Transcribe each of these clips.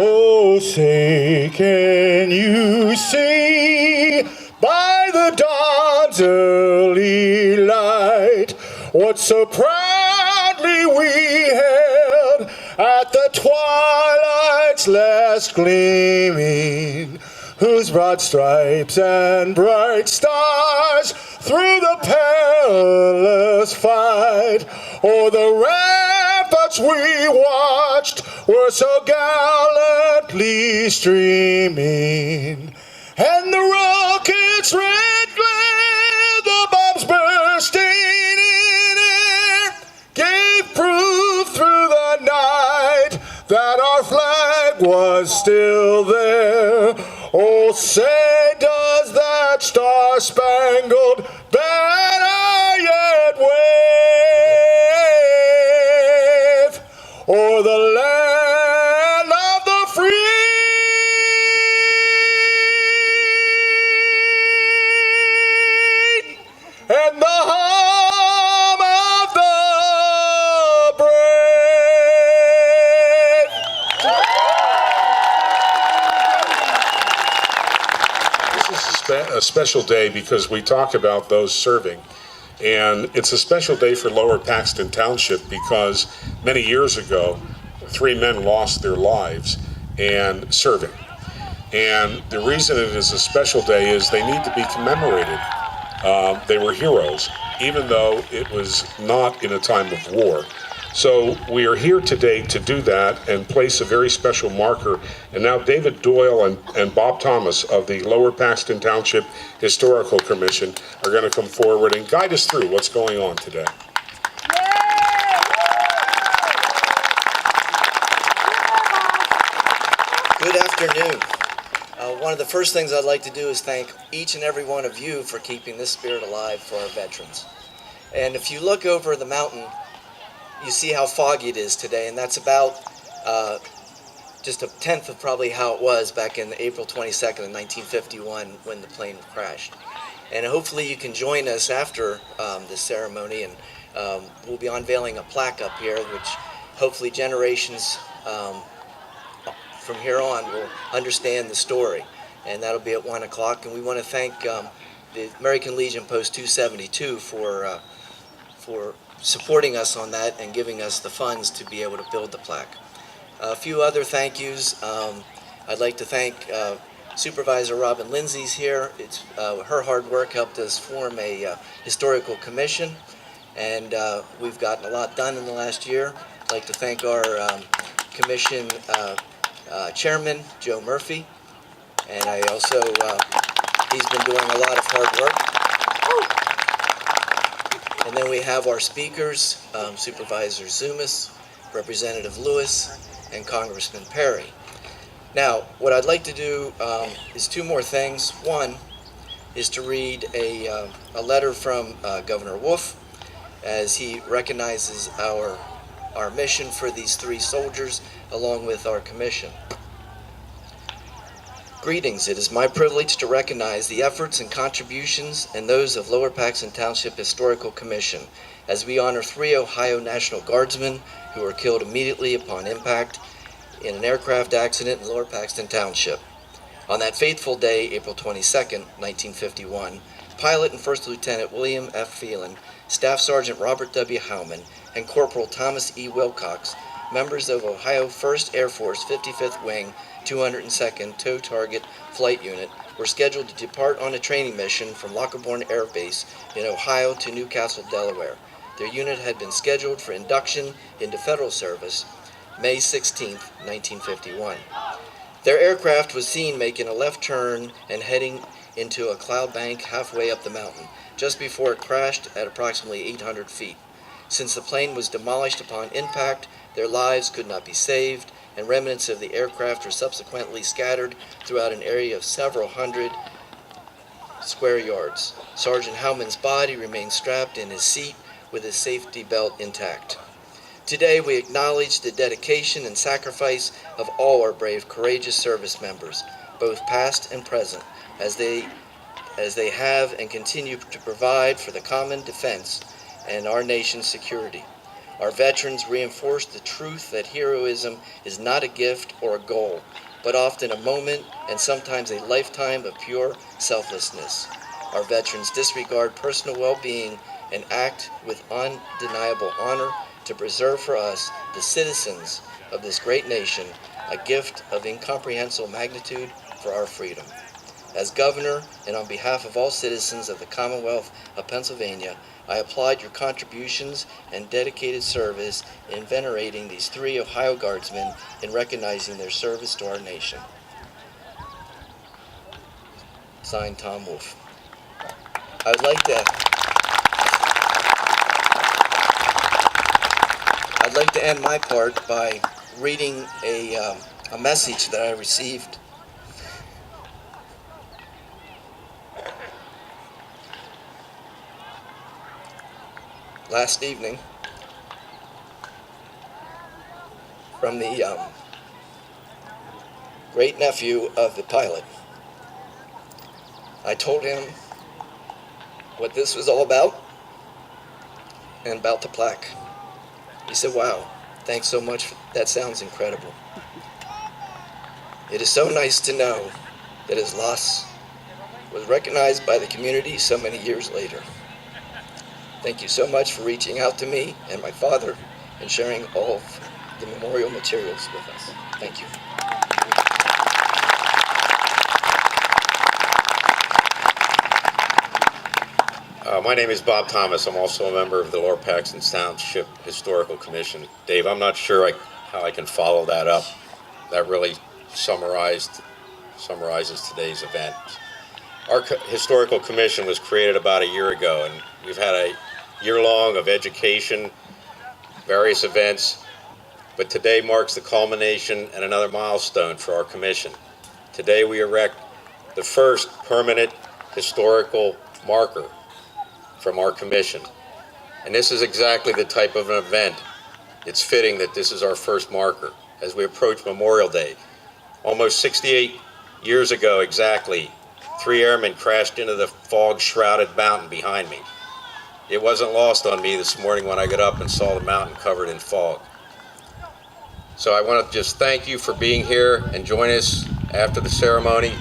Oh, say, can you see by the dawn's early light what so proudly we hailed at the twilight's last gleaming, whose broad stripes and bright stars through the perilous fight o'er the ramparts we watched were so gallantly streaming, and the rocket's red glare, the bombs bursting in air, gave proof through the night that our flag was still there. Oh, say does that star-spangled banner yet wave o'er the land of the free and the home of the brave. This is a special day because we talk about those serving. And it's a special day for Lower Paxton Township because many years ago, 3 men lost their lives and serving. And the reason it is a special day is they need to be commemorated. They were heroes, even though it was not in a time of war. So we are here today to do that and place a very special marker. And now David Doyle and Bob Thomas of the Lower Paxton Township Historical Commission are going to come forward and guide us through what's going on today. Good afternoon. One of the first things I'd like to do is thank each and every one of you for keeping this spirit alive for our veterans. And if you look over the mountain, you see how foggy it is today, and that's about just a tenth of probably how it was back in April 22nd of 1951 when the plane crashed. And hopefully you can join us after this ceremony, and we'll be unveiling a plaque up here, which hopefully generations from here on will understand the story. And that'll be at 1 o'clock. And we want to thank the American Legion Post 272 for supporting us on that and giving us the funds to be able to build the plaque. A few other thank yous. I'd like to thank Supervisor Robin Lindsay's here. Her hard work helped us form a historical commission, and we've gotten a lot done in the last year. I'd like to thank our commission chairman, Joe Murphy, and I also, he's been doing a lot of hard work. And then we have our speakers, Supervisor Zumas, Representative Lewis, and Congressman Perry. Now, what I'd like to do is 2 more things. One is to read a letter from Governor Wolf as he recognizes our mission for these 3 soldiers along with our commission. Greetings. It is my privilege to recognize the efforts and contributions and those of Lower Paxton Township Historical Commission as we honor 3 Ohio National Guardsmen who were killed immediately upon impact in an aircraft accident in Lower Paxton Township. On that fateful day, April 22nd, 1951, Pilot and First Lieutenant William F. Phelan, Staff Sergeant Robert W. Howman, and Corporal Thomas E. Wilcox, members of Ohio 1st Air Force 55th Wing 202nd Tow Target Flight Unit, were scheduled to depart on a training mission from Lockerbourne Air Base in Ohio to Newcastle, Delaware. Their unit had been scheduled for induction into federal service May 16, 1951. Their aircraft was seen making a left turn and heading into a cloud bank halfway up the mountain, just before it crashed at approximately 800 feet. Since the plane was demolished upon impact, their lives could not be saved, and remnants of the aircraft were subsequently scattered throughout an area of several hundred square yards. Sergeant Howman's body remained strapped in his seat with his safety belt intact. Today we acknowledge the dedication and sacrifice of all our brave, courageous service members, both past and present, as they have and continue to provide for the common defense and our nation's security. Our veterans reinforce the truth that heroism is not a gift or a goal, but often a moment and sometimes a lifetime of pure selflessness. Our veterans disregard personal well-being and act with undeniable honor to preserve for us, the citizens of this great nation, a gift of incomprehensible magnitude for our freedom. As governor and on behalf of all citizens of the Commonwealth of Pennsylvania, I applaud your contributions and dedicated service in venerating these 3 Ohio Guardsmen and recognizing their service to our nation. Signed, Tom Wolf. I'd like to end my part by reading a message that I received last evening from the great nephew of the pilot. I told him what this was all about and about the plaque. He said, "Wow, thanks so much. That sounds incredible. It is so nice to know that his loss was recognized by the community so many years later. Thank you so much for reaching out to me and my father and sharing all of the memorial materials with us. Thank you." My name is Bob Thomas. I'm also a member of the Lower Paxton Township Historical Commission. Dave, I'm not sure how I can follow that up. That really summarizes today's event. Our Historical Commission was created about a year ago, and we've had a year-long of education, various events, but today marks the culmination and another milestone for our commission. Today we erect the first permanent historical marker from our commission. And this is exactly the type of an event. It's fitting that this is our first marker as we approach Memorial Day. Almost 68 years ago exactly, 3 airmen crashed into the fog-shrouded mountain behind me. It wasn't lost on me this morning when I got up and saw the mountain covered in fog. So I want to just thank you for being here and join us after the ceremony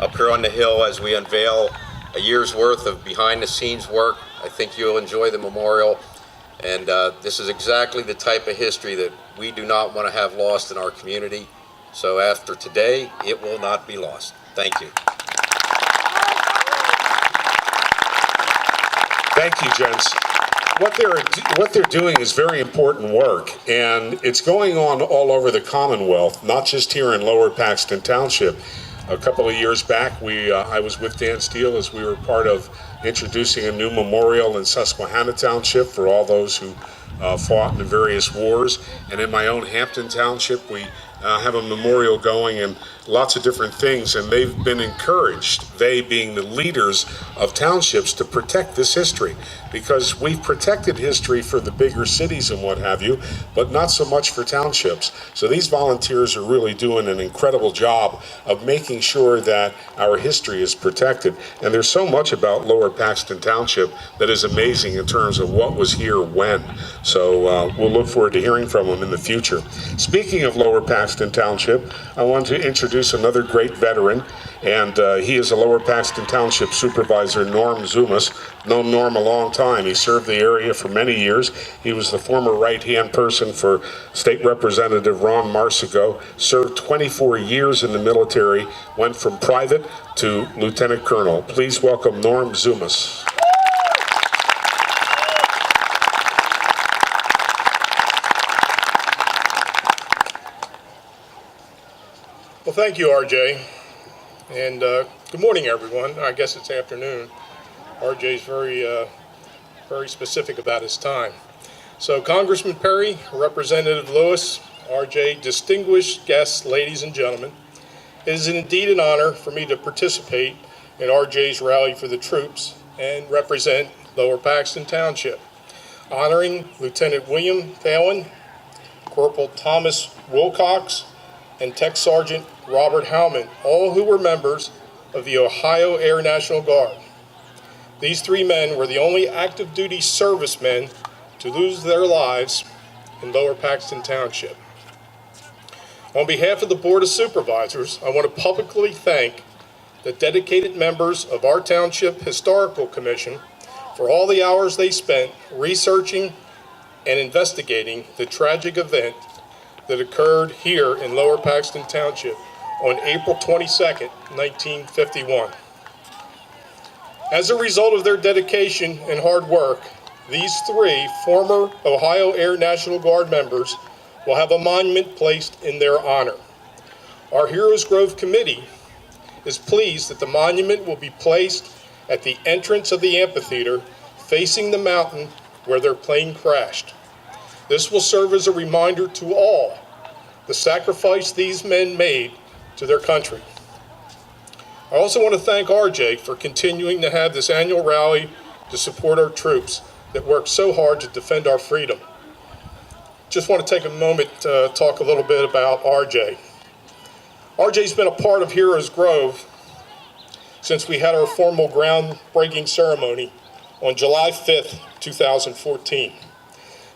up here on the hill as we unveil a year's worth of behind-the-scenes work. I think you'll enjoy the memorial, and this is exactly the type of history that we do not want to have lost in our community. So after today, it will not be lost. Thank you. Thank you, gents. What they're doing is very important work, and it's going on all over the Commonwealth, not just here in Lower Paxton Township. A couple of years back, I was with Dan Steele as we were part of introducing a new memorial in Susquehanna Township for all those who fought in the various wars. And in my own Hampton Township, we have a memorial going and lots of different things. And they've been encouraged, they being the leaders of townships, to protect this history. Because we've protected history for the bigger cities and what have you, but not so much for townships. So these volunteers are really doing an incredible job of making sure that our history is protected. And there's so much about Lower Paxton Township that is amazing in terms of what was here when. So we'll look forward to hearing from them in the future. Speaking of Lower Paxton Township, I want to introduce another great veteran, and he is a Lower Paxton Township Supervisor, Norm Zumas. Known Norm a long time. He served the area for many years. He was the former right-hand person for State Representative Ron Marsico, served 24 years in the military, went from private to Lieutenant Colonel. Please welcome Norm Zumas. Well, thank you, RJ, and good morning, everyone. I guess it's afternoon. RJ's very specific about his time. So, Congressman Perry, Representative Lewis, RJ, distinguished guests, ladies and gentlemen, it is indeed an honor for me to participate in RJ's rally for the troops and represent Lower Paxton Township, honoring Lieutenant William Phelan, Corporal Thomas Wilcox, and Tech Sergeant Robert Howman, all who were members of the Ohio Air National Guard. These 3 men were the only active duty servicemen to lose their lives in Lower Paxton Township. On behalf of the Board of Supervisors, I want to publicly thank the dedicated members of our Township Historical Commission for all the hours they spent researching and investigating the tragic event that occurred here in Lower Paxton Township on April 22nd, 1951. As a result of their dedication and hard work, these three former Ohio Air National Guard members will have a monument placed in their honor. Our Heroes Grove Committee is pleased that the monument will be placed at the entrance of the amphitheater facing the mountain where their plane crashed. This will serve as a reminder to all the sacrifice these men made to their country. I also want to thank RJ for continuing to have this annual rally to support our troops that work so hard to defend our freedom. Just want to take a moment to talk a little bit about RJ. RJ's been a part of Heroes Grove since we had our formal groundbreaking ceremony on July 5th, 2014.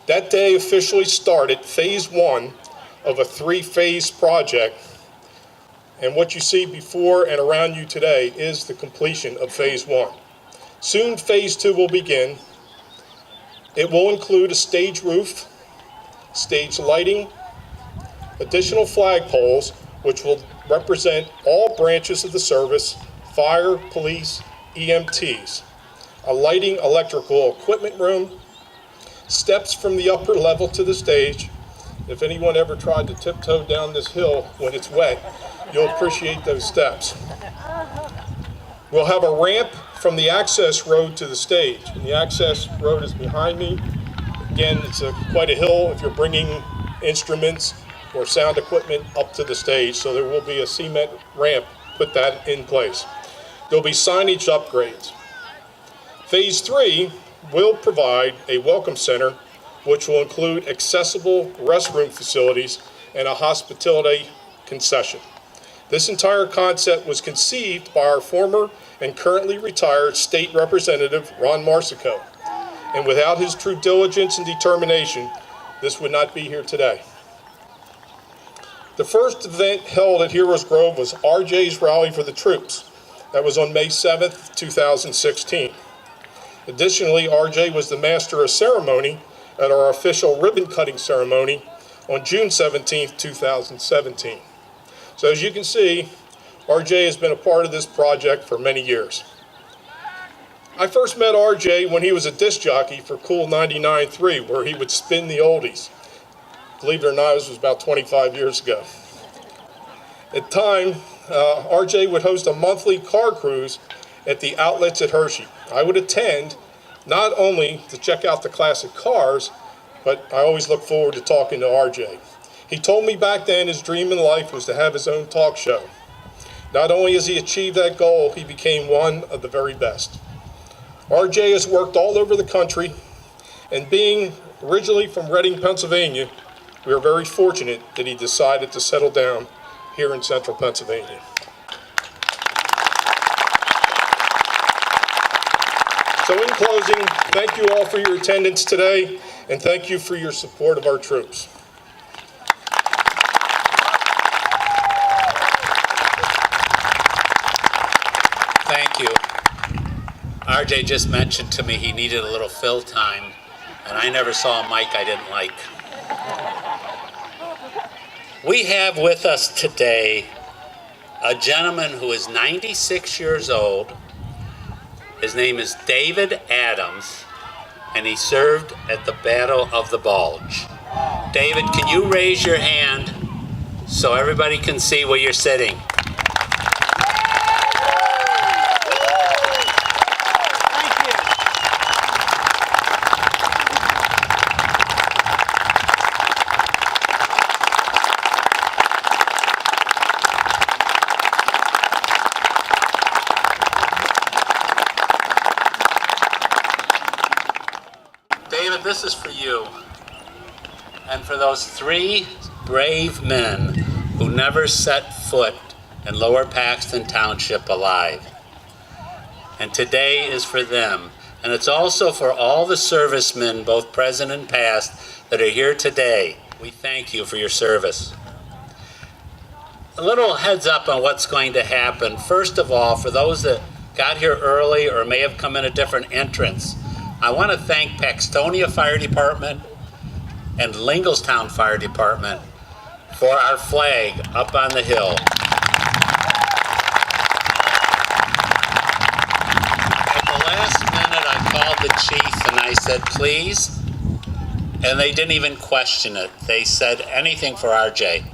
That day officially started phase one of a three-phase project, and what you see before and around you today is the completion of phase one. Soon phase two will begin. It will include a stage roof, stage lighting, additional flagpoles, which will represent all branches of the service, fire, police, EMTs, a lighting electrical equipment room, steps from the upper level to the stage. If anyone ever tried to tiptoe down this hill when it's wet, you'll appreciate those steps. We'll have a ramp from the access road to the stage, and the access road is behind me. Again, it's quite a hill if you're bringing instruments or sound equipment up to the stage, so there will be a cement ramp, put that in place. There'll be signage upgrades. Phase three will provide a welcome center, which will include accessible restroom facilities and a hospitality concession. This entire concept was conceived by our former and currently retired State Representative Ron Marsico. And without his true diligence and determination, this would not be here today. The first event held at Heroes Grove was RJ's Rally for the Troops. That was on May 7th, 2016. Additionally, RJ was the master of ceremony at our official ribbon cutting ceremony on June 17th, 2017. So as you can see, RJ has been a part of this project for many years. I first met RJ when he was a disc jockey for Cool 99.3, where he would spin the oldies. Believe it or not, this was about 25 years ago. At the time, RJ would host a monthly car cruise at the outlets at Hershey. I would attend not only to check out the classic cars, but I always look forward to talking to RJ. He told me back then his dream in life was to have his own talk show. Not only has he achieved that goal, he became one of the very best. RJ has worked all over the country, and being originally from Reading, Pennsylvania, we are very fortunate that he decided to settle down here in central Pennsylvania. So in closing, thank you all for your attendance today, and thank you for your support of our troops. Thank you. RJ just mentioned to me he needed a little fill time, and I never saw a mic I didn't like. We have with us today a gentleman who is 96 years old. His name is David Adams, and he served at the Battle of the Bulge. David, can you raise your hand so everybody can see where you're sitting? David, this is for you and for those three brave men who never set foot in Lower Paxton Township alive. And today is for them And it's also for all the servicemen, both present and past, that are here today. We thank you for your service. A little heads up on what's going to happen. First of all, for those that got here early or may have come in a different entrance, I want to thank Paxtonia Fire Department and Linglestown Fire Department for our flag up on the hill. At the last minute, I called the chief and I said, please, and they didn't even question it. They said anything for RJ.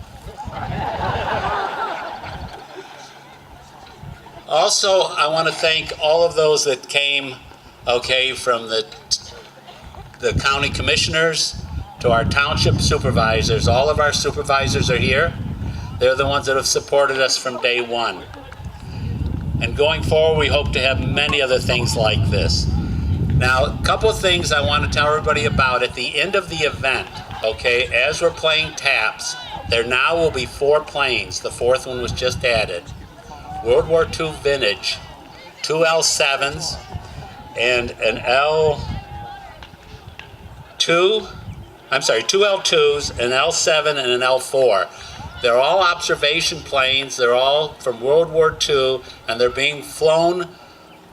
Also, I want to thank all of those that came, from the county commissioners to our township supervisors. All of our supervisors are here. They're the ones that have supported us from day one. And going forward, we hope to have many other things like this. Now, a couple of things I want to tell everybody about. At the end of the event, as we're playing taps, there now will be 4 planes. The 4th one was just added. World War II vintage, 2 L7s and an two L2s, an L7 and an L4. They're all observation planes. They're all from World War II, and they're being flown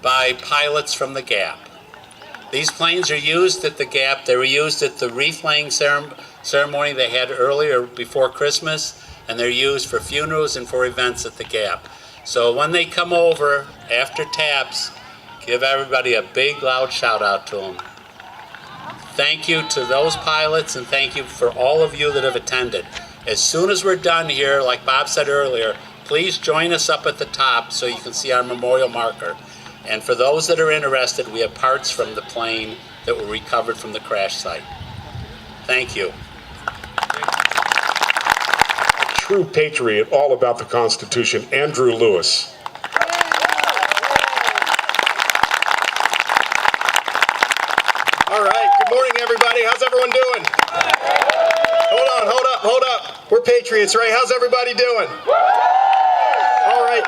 by pilots from the Gap. These planes are used at the Gap. They were used at the wreath laying ceremony they had earlier before Christmas, and they're used for funerals and for events at the Gap. So when they come over after taps, give everybody a big loud shout out to them. Thank you to those pilots, and thank you for all of you that have attended. As soon as we're done here, like Bob said earlier, please join us up at the top so you can see our memorial marker. And for those that are interested, we have parts from the plane that were recovered from the crash site. Thank you. True patriot, all about the Constitution, Andrew Lewis. All right, good morning, everybody. How's everyone doing? Hold up. We're patriots, right? How's everybody doing? All right,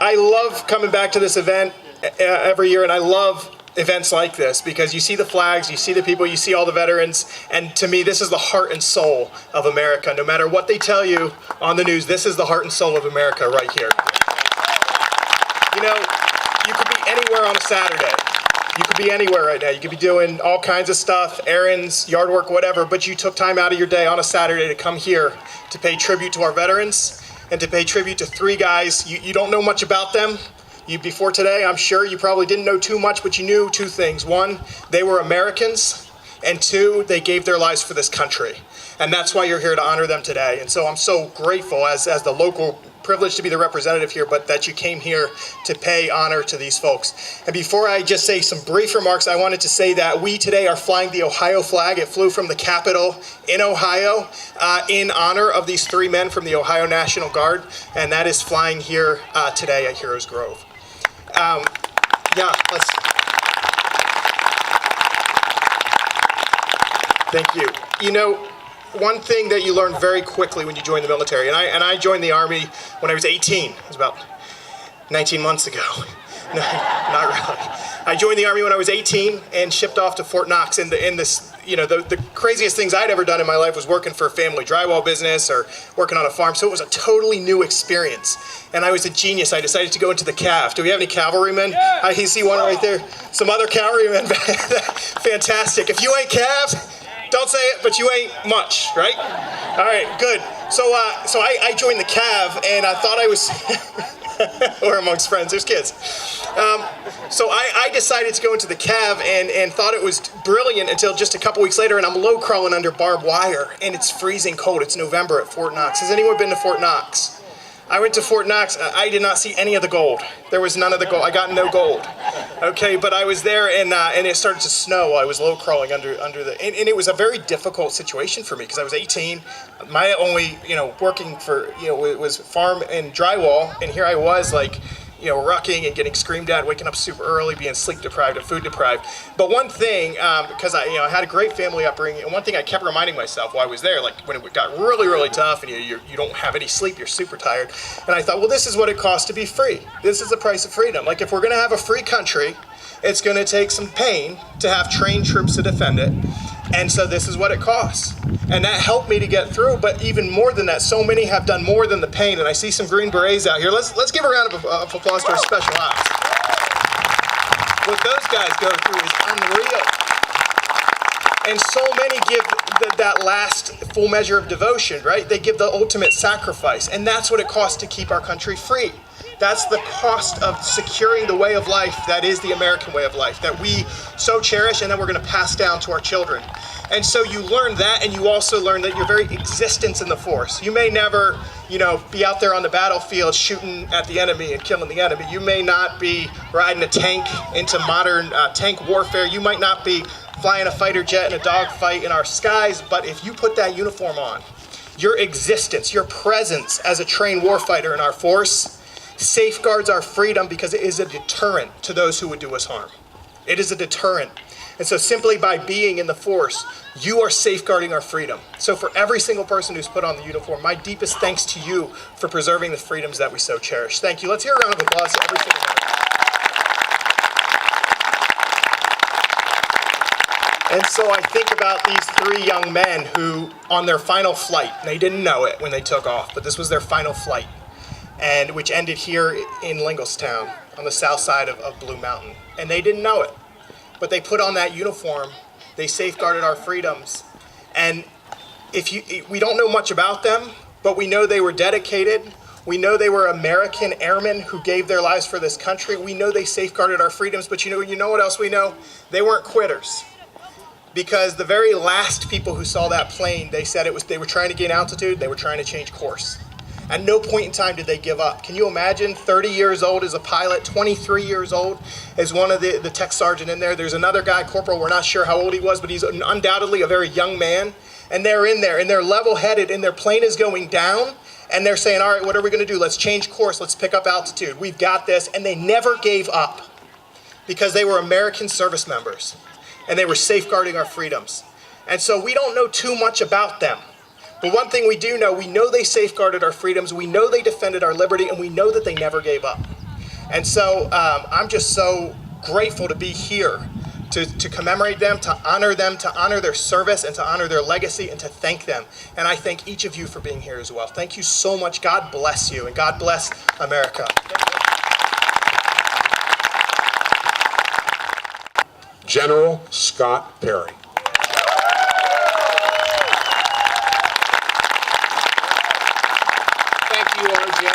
I love coming back to this event every year, and I love events like this because you see the flags, you see the people, you see all the veterans, and to me, this is the heart and soul of America. No matter what they tell you on the news, this is the heart and soul of America right here. You could be anywhere on a Saturday. You could be anywhere right now. You could be doing all kinds of stuff, errands, yard work, whatever, but you took time out of your day on a Saturday to come here to pay tribute to our veterans and to pay tribute to 3 guys. You don't know much about them. Before today, I'm sure you probably didn't know too much, but you knew 2 things. 1, they were Americans, and 2, they gave their lives for this country. And that's why you're here to honor them today. And so I'm so grateful as the local, privileged to be the representative here, but that you came here to pay honor to these folks. And before I just say some brief remarks, I wanted to say that we today are flying the Ohio flag. It flew from the Capitol in Ohio in honor of these 3 men from the Ohio National Guard, and that is flying here today at Heroes Grove. Thank you. One thing that you learn very quickly when you join the military, and I joined the Army when I was 18. It was about 19 months ago. No, not really. I joined the Army when I was 18 and shipped off to Fort Knox. And the craziest things I'd ever done in my life was working for a family drywall business or working on a farm. So it was a totally new experience. And I was a genius. I decided to go into the Cav. Do we have any cavalrymen? I see one right there. Some other cavalrymen. Fantastic. If you ain't Cav, don't say it, but you ain't much, right? All right, good. So I joined the Cav, and I thought I was, or amongst friends, there's kids. So I decided to go into the Cav and thought it was brilliant until just a couple weeks later, and I'm low crawling under barbed wire, and it's freezing cold. It's November at Fort Knox. Has anyone been to Fort Knox? I went to Fort Knox. I did not see any of the gold. There was none of the gold. I got no gold. Okay, but I was there, and it started to snow. I was low crawling under the, and it was a very difficult situation for me because I was 18. My only, working for, was farm and drywall, and here I was like, rucking and getting screamed at, waking up super early, being sleep deprived and food deprived. But one thing, because I had a great family upbringing, and one thing I kept reminding myself while I was there, like when it got really, really tough and you don't have any sleep, you're super tired. And I thought, well, this is what it costs to be free. This is the price of freedom. Like if we're going to have a free country, It's going to take some pain to have trained troops to defend it. And so this is what it costs. And that helped me to get through, but even more than that, so many have done more than the pain. And I see some Green Berets out here. Let's give a round of applause to our special ops. What those guys go through is unreal. And so many give that last full measure of devotion, right? They give the ultimate sacrifice. And that's what it costs to keep our country free. That's the cost of securing the way of life that is the American way of life, that we so cherish and that we're going to pass down to our children. And so you learn that, and you also learn that your very existence in the force. You may never, be out there on the battlefield shooting at the enemy and killing the enemy. You may not be riding a tank into modern tank warfare. You might not be flying a fighter jet in a dogfight in our skies, but if you put that uniform on, your existence, your presence as a trained warfighter in our force safeguards our freedom, because it is a deterrent to those who would do us harm. It is a deterrent. And so simply by being in the force, you are safeguarding our freedom. So for every single person who's put on the uniform, my deepest thanks to you for preserving the freedoms that we so cherish. Thank you. Let's hear a round of applause to every single one. And so I think about these three young men who, on their final flight, they didn't know it when they took off, but this was their final flight, and which ended here in Linglestown on the south side of Blue Mountain. And they didn't know it, but they put on that uniform, they safeguarded our freedoms. And we don't know much about them, but we know they were dedicated. We know they were American airmen who gave their lives for this country. We know they safeguarded our freedoms, but you know what else we know? They weren't quitters. Because the very last people who saw that plane, they said they were trying to gain altitude, they were trying to change course. At no point in time did they give up. Can you imagine 30 years old as a pilot, 23 years old as one of the tech sergeant in there. There's another guy, corporal, we're not sure how old he was, but he's undoubtedly a very young man. And they're in there, and they're level-headed, and their plane is going down, and they're saying, all right, what are we going to do? Let's change course. Let's pick up altitude. We've got this. And they never gave up because they were American service members, and they were safeguarding our freedoms. And so we don't know too much about them. But one thing we do know, we know they safeguarded our freedoms, we know they defended our liberty, and we know that they never gave up. And so I'm just so grateful to be here to commemorate them, to honor their service, and to honor their legacy, and to thank them. And I thank each of you for being here as well. Thank you so much. God bless you, and God bless America. General Scott Perry. Thank you, RJ.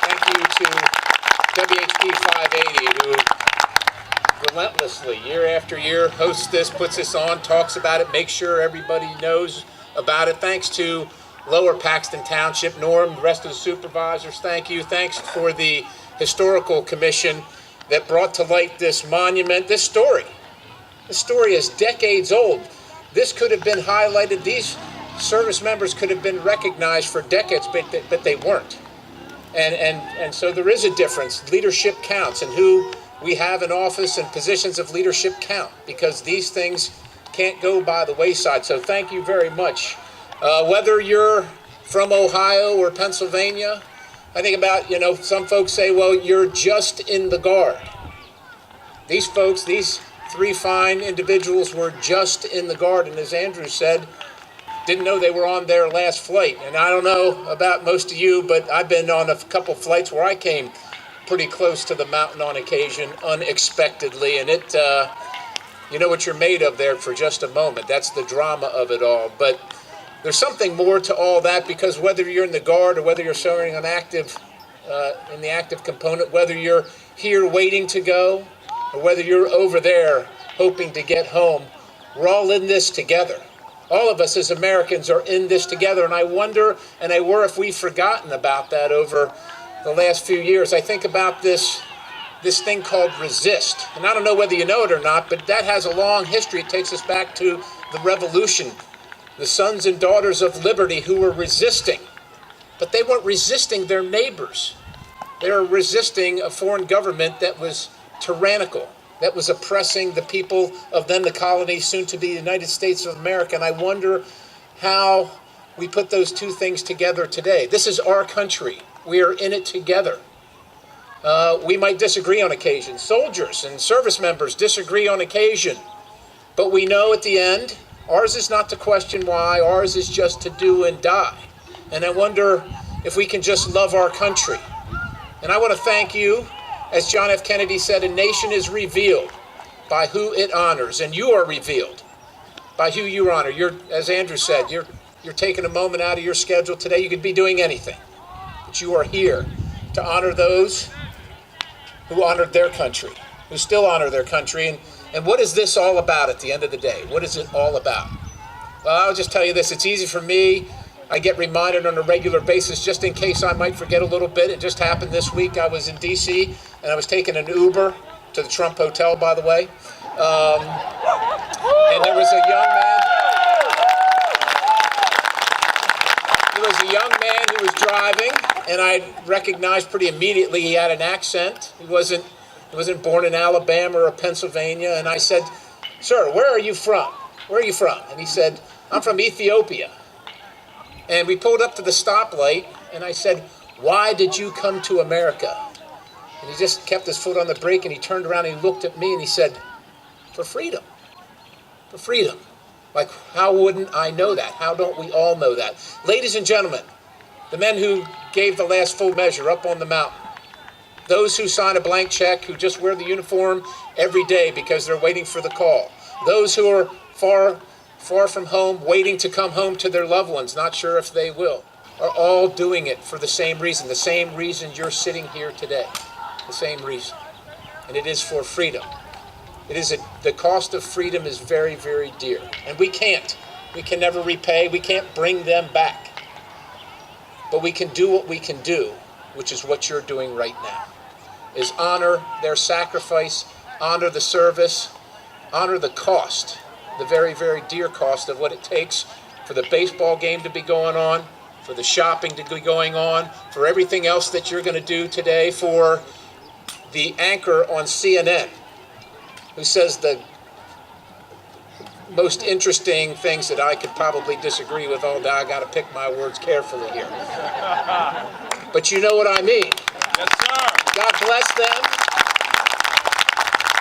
Thank you to WHP 580, who relentlessly, year after year, hosts this, puts this on, talks about it, makes sure everybody knows about it. Thanks to Lower Paxton Township, Norm, the rest of the supervisors, thank you. Thanks for the Historical Commission that brought to light this monument, this story. This story is decades old. This could have been highlighted. These service members could have been recognized for decades, but they weren't. And so there is a difference. Leadership counts, and who we have in office and positions of leadership count, because these things can't go by the wayside. So thank you very much. Whether you're from Ohio or Pennsylvania, I think about, some folks say, well, you're just in the Guard. These folks, these three fine individuals were just in the Guard, and as Andrew said, didn't know they were on their last flight. And I don't know about most of you, but I've been on a couple flights where I came pretty close to the mountain on occasion, unexpectedly, and it, you know what you're made of there for just a moment. That's the drama of it all. But there's something more to all that, because whether you're in the Guard or whether you're serving an active, in the active component, whether you're here waiting to go or whether you're over there hoping to get home, we're all in this together. All of us as Americans are in this together, and I wonder, and I worry if we've forgotten about that over the last few years. I think about this thing called resist, and I don't know whether you know it or not, but that has a long history. It takes us back to the Revolution, the sons and daughters of liberty who were resisting, but they weren't resisting their neighbors. They were resisting a foreign government that was tyrannical, that was oppressing the people of then the colonies, soon to be the United States of America. And I wonder how we put those two things together today. This is our country. We are in it together. We might disagree on occasion. Soldiers and service members disagree on occasion. But we know at the end, ours is not to question why, ours is just to do and die. And I wonder if we can just love our country. And I want to thank you. As John F. Kennedy said, a nation is revealed by who it honors, and you are revealed by who you honor. As Andrew said, you're taking a moment out of your schedule today. You could be doing anything, but you are here to honor those who honored their country, who still honor their country. And what is this all about at the end of the day? What is it all about? Well, I'll just tell you this. It's easy for me. I get reminded on a regular basis just in case I might forget a little bit. It just happened this week. I was in D.C. and I was taking an Uber to the Trump Hotel, by the way. And there was a young man. There was a young man who was driving, and I recognized pretty immediately he had an accent. He wasn't born in Alabama or Pennsylvania. And I said, "Sir, where are you from? Where are you from?" And he said, "I'm from Ethiopia." And we pulled up to the stoplight, and I said, "Why did you come to America?" And he just kept his foot on the brake, and he turned around and he looked at me and he said, "For freedom. For freedom." Like, how wouldn't I know that? How don't we all know that? Ladies and gentlemen, the men who gave the last full measure up on the mountain, those who sign a blank check, who just wear the uniform every day because they're waiting for the call, those who are far from home, waiting to come home to their loved ones, not sure if they will, are all doing it for the same reason you're sitting here today, the same reason, and it is for freedom. The cost of freedom is very, very dear, and we can never repay, we can't bring them back, but we can do what we can do, which is what you're doing right now, is honor their sacrifice, honor the service, honor the cost, the very, very dear cost of what it takes for the baseball game to be going on, for the shopping to be going on, for everything else that you're going to do today, for the anchor on CNN who says the most interesting things that I could probably disagree with all day. I got to pick my words carefully here. But you know what I mean. Yes, sir. God bless them.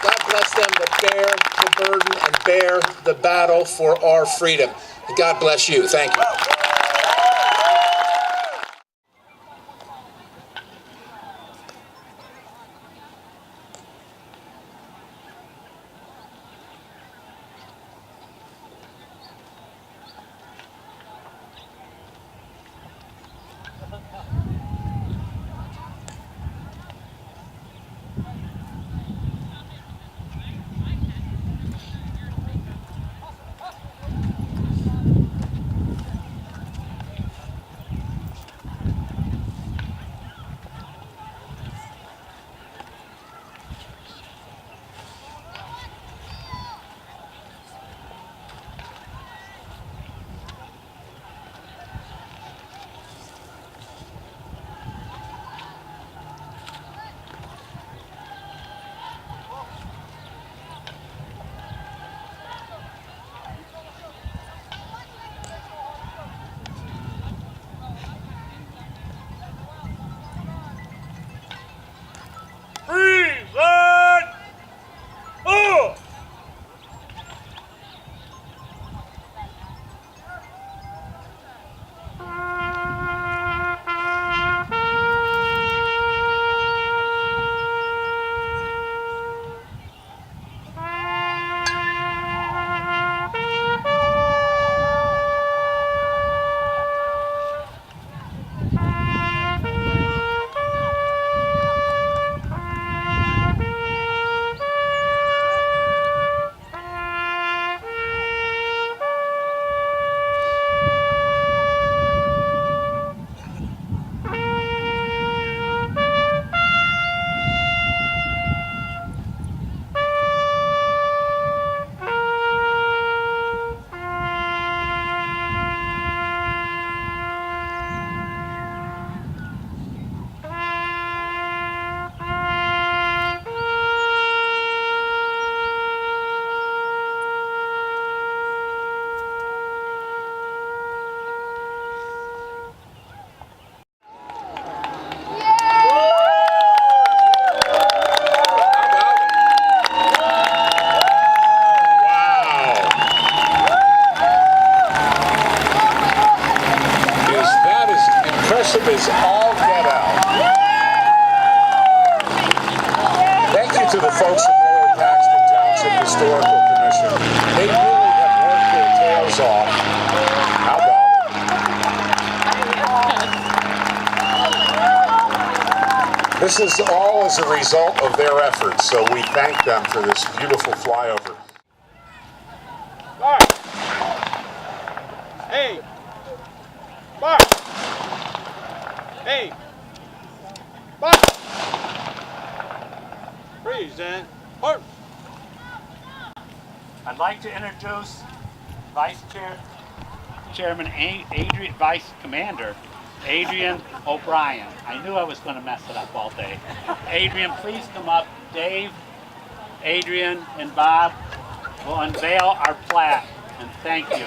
God bless them that bear the burden and bear the battle for our freedom. God bless you. Thank you. This is all as a result of their efforts, so we thank them for this beautiful flyover. Mark! Hey! Mark! Hey! Mark! Freeze and horse! I'd like to introduce Chairman Adrian, Vice Commander Adrian O'Brien. I knew I was going to mess it up all day. Adrian, please come up. Dave, Adrian, and Bob will unveil our plaque, and thank you.